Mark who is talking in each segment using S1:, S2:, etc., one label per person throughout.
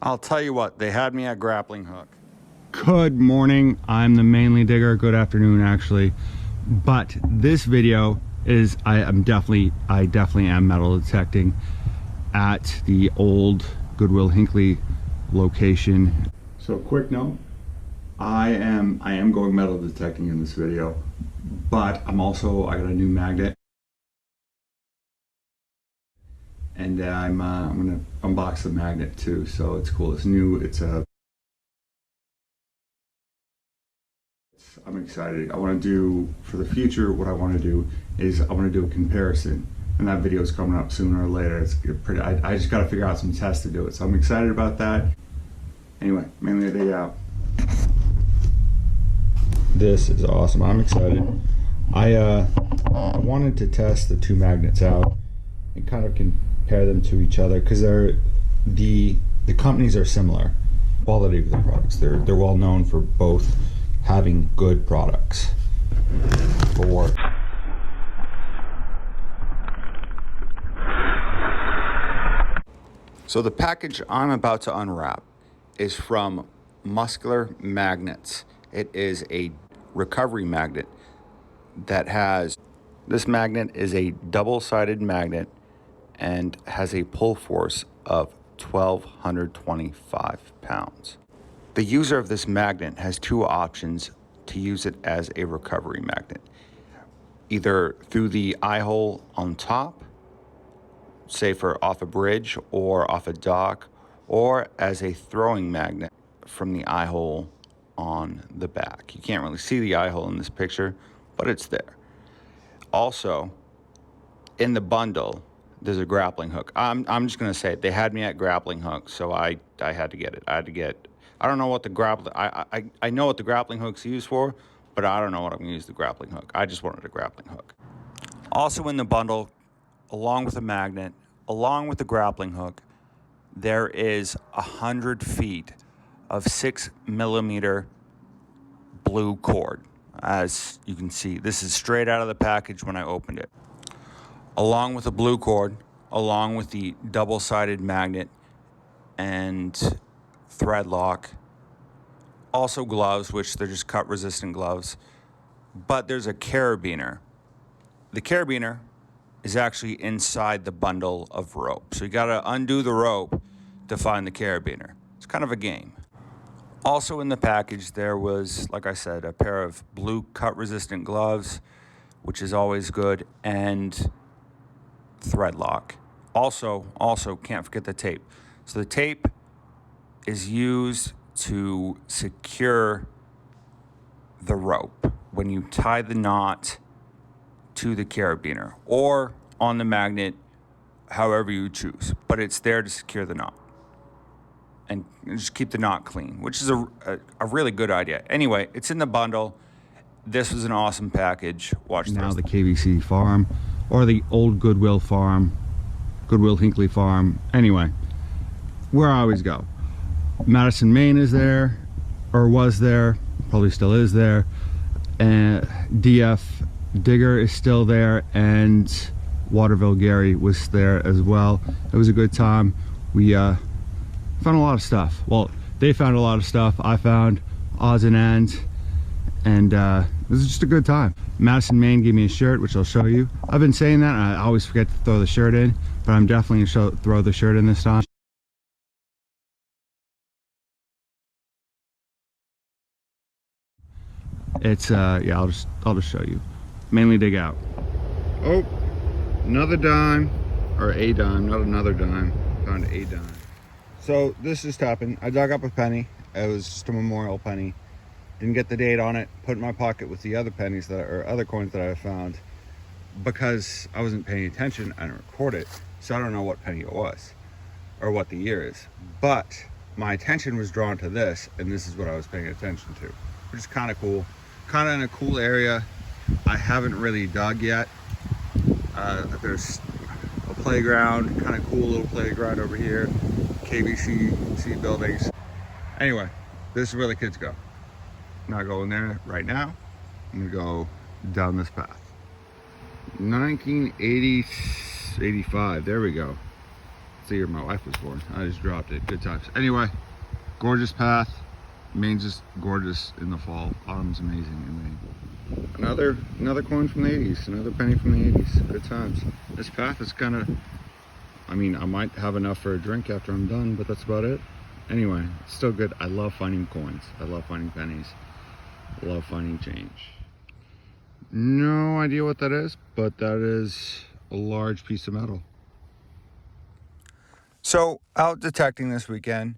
S1: I'll tell you what, they had me at Grappling Hook.
S2: Good morning, I'm the Manly Digger. Good afternoon, actually. But this video is, I definitely am metal detecting at the old Goodwill Hinckley location. So quick note, I am going metal detecting in this video, but I got a new magnet. And I'm gonna unbox the magnet too, so it's cool. It's new. I'm excited. I want to do, for the future, what I want to do is I want to do a comparison, and that video is coming up sooner or later. It's pretty. I just got to figure out some tests to do it, so I'm excited about that. Anyway, mainly a day out. This is awesome. I'm excited. I wanted to test the two magnets out and kind of compare them to each other, because the companies are similar. Quality of the products, they're well known for both having good products for work.
S1: So the package I'm about to unwrap is from Muscular Magnetics. It is a recovery magnet that has, this magnet is a double-sided magnet and has a pull force of 1,225 pounds. The user of this magnet has two options to use it as a recovery magnet. Either through the eye hole on top, say for off a bridge or off a dock, or as a throwing magnet from the eye hole on the back. You can't really see the eye hole in this picture, but it's there. Also, in the bundle, there's a grappling hook. I'm just gonna say it. They had me at Grappling Hook, so I had to get it. I don't know what the I know what the grappling hook's used for, but I don't know what I'm gonna use the grappling hook. I just wanted a grappling hook. Also in the bundle, along with the magnet, along with the grappling hook, there is 100 feet of 6mm blue cord. As you can see, this is straight out of the package when I opened it. Along with the blue cord, along with the double-sided magnet and thread lock, also gloves, which they're just cut-resistant gloves, but there's a carabiner. The carabiner is actually inside the bundle of rope, so you gotta undo the rope to find the carabiner. It's kind of a game. Also in the package, there was, like I said, a pair of blue cut-resistant gloves, which is always good, and thread lock. Also, can't forget the tape. So the tape is used to secure the rope when you tie the knot to the carabiner or on the magnet, however you choose, but it's there to secure the knot and just keep the knot clean, which is a really good idea. Anyway, it's in the bundle. This was an awesome package. Watch this.
S2: Now the Kvcc farm, or the old Goodwill farm, Goodwill Hinckley farm. Anyway, where I always go. Madison, Maine is there, or was there, probably still is there. And DF Digger is still there, and Waterville Gary was there as well. It was a good time. We found a lot of stuff. Well, they found a lot of stuff. I found odds and ends, and it was just a good time. Madison, Maine gave me a shirt, which I'll show you. I've been saying that, and I always forget to throw the shirt in, but I'm definitely gonna throw the shirt in this time. It's yeah, I'll just show you. Mainly dig out. Oh, another dime, or a dime, not another dime. Found a dime. So this just happened. I dug up a penny. It was just a memorial penny. Didn't get the date on it. Put it in my pocket with the other pennies or other coins that I found, because I wasn't paying attention. I didn't record it, so I don't know what penny it was or what the year is. But my attention was drawn to this, and this is what I was paying attention to, which is kind of cool. Kind of in a cool area. I haven't really dug yet. There's a playground, kind of cool little playground over here. Kvcc buildings. Anyway, this is where the kids go. I'm not going there right now. I'm gonna go down this path. 1980, 85, there we go. It's the year my wife was born. I just dropped it. Good times. Anyway, gorgeous path. Maine's just gorgeous in the fall. Autumn's amazing in Maine. Another coin from the 80s. Another penny from the 80s. Good times. This path is kind of, I mean, I might have enough for a drink after I'm done, but that's about it. Anyway, it's still good. I love finding coins. I love finding pennies. I love finding change. No idea what that is, but that is a large piece of metal.
S1: So out detecting this weekend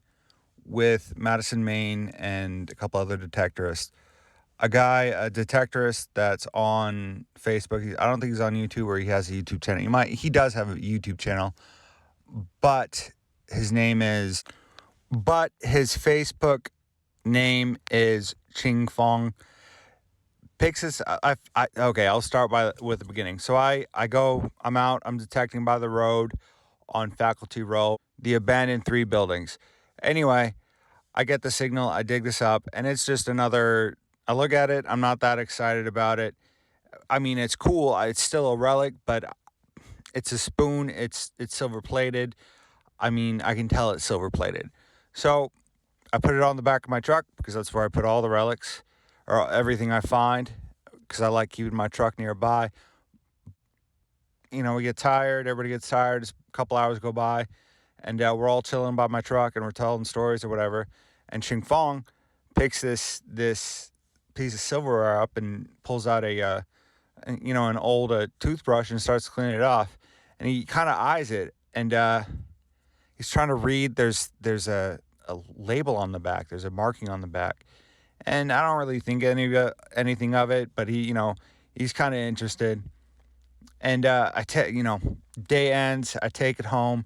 S1: with Madison, Maine, and a couple other detectorists. A detectorist that's on Facebook. I don't think he's on YouTube, or he has a YouTube channel. He does have a YouTube channel, but his Facebook name is Ching Fong. Picks this. Okay, I'll start with the beginning. So I'm out. I'm detecting by the road on Faculty Row, the abandoned 3 buildings. Anyway, I get the signal, I dig this up, and it's just another, I look at it, I'm not that excited about it. I mean, it's cool, it's still a relic, but it's a spoon, it's silver plated. I mean, I can tell it's silver plated. So I put it on the back of my truck, because that's where I put all the relics, or everything I find, because I like keeping my truck nearby. You know, we get tired, everybody gets tired, just a couple hours go by, and we're all chilling by my truck, and we're telling stories or whatever, and Ching Fong picks this piece of silverware up and pulls out an old toothbrush and starts cleaning it off, and he kind of eyes it, and he's trying to read, there's a label on the back, there's a marking on the back, and I don't really think anything of it, but he's kind of interested. And day ends, I take it home,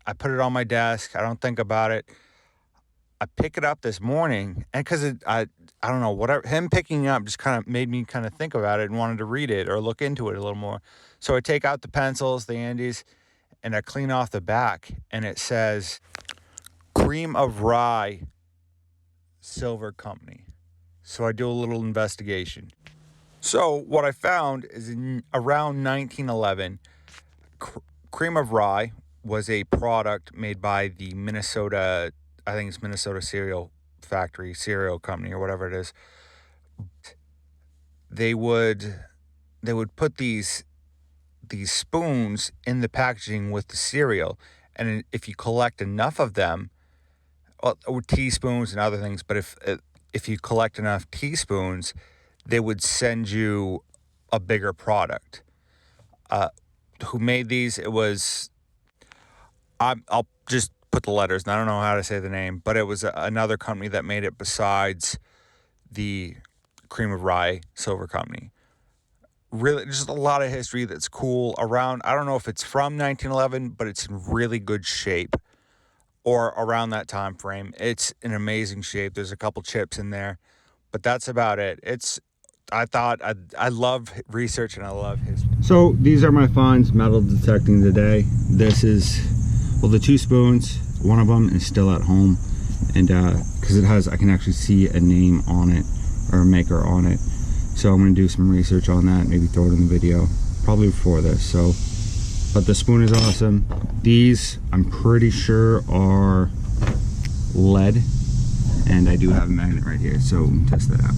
S1: I put it on my desk, I don't think about it. I pick it up this morning, and because I don't know, whatever, him picking it up just kind of made me kind of think about it and wanted to read it or look into it a little more. So I take out the pencils, the Andes, and I clean off the back, and it says Cream of Rye Silver Company. So I do a little investigation. So what I found is around 1911, Cream of Rye was a product made by the Minnesota cereal factory, cereal company, or whatever it is. They would put these spoons in the packaging with the cereal, and if you collect enough of them, or teaspoons and other things, but if you collect enough teaspoons, they would send you a bigger product. Who made these? It was, I'll just put the letters, and I don't know how to say the name, but it was another company that made it besides the Cream of Rye Silver Company. Really, just a lot of history that's cool around. I don't know if it's from 1911, but it's in really good shape, or around that time frame. It's in amazing shape. There's a couple chips in there, but that's about it. I love research, and I love history.
S2: So these are my finds metal detecting today. This is, well, the 2 spoons, one of them is still at home, and because I can actually see a name on it, or a maker on it. So I'm going to do some research on that, maybe throw it in the video, probably before this. So, but the spoon is awesome. These, I'm pretty sure, are lead, and I do have a magnet right here, so test that out.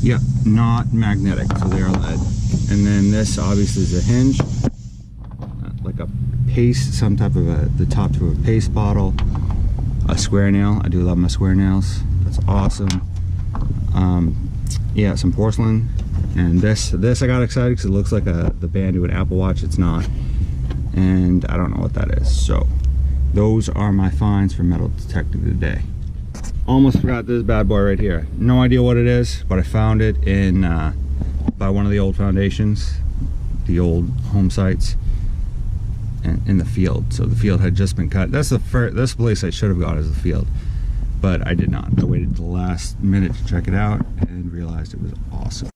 S2: Yep, not magnetic, so they are lead. And then this obviously is a hinge, like a paste, some type of the top to a paste bottle, a square nail. I do love my square nails. That's awesome. Yeah, some porcelain. And this I got excited because it looks like the band to an Apple Watch. It's not, and I don't know what that is. So those are my finds for metal detecting today. Almost forgot this bad boy right here. No idea what it is, but I found it in by one of the old foundations, the old home sites, and in the field. So the field had just been cut. That's this place I should have got as the field, but I did not. I waited till the last minute to check it out and realized it was awesome.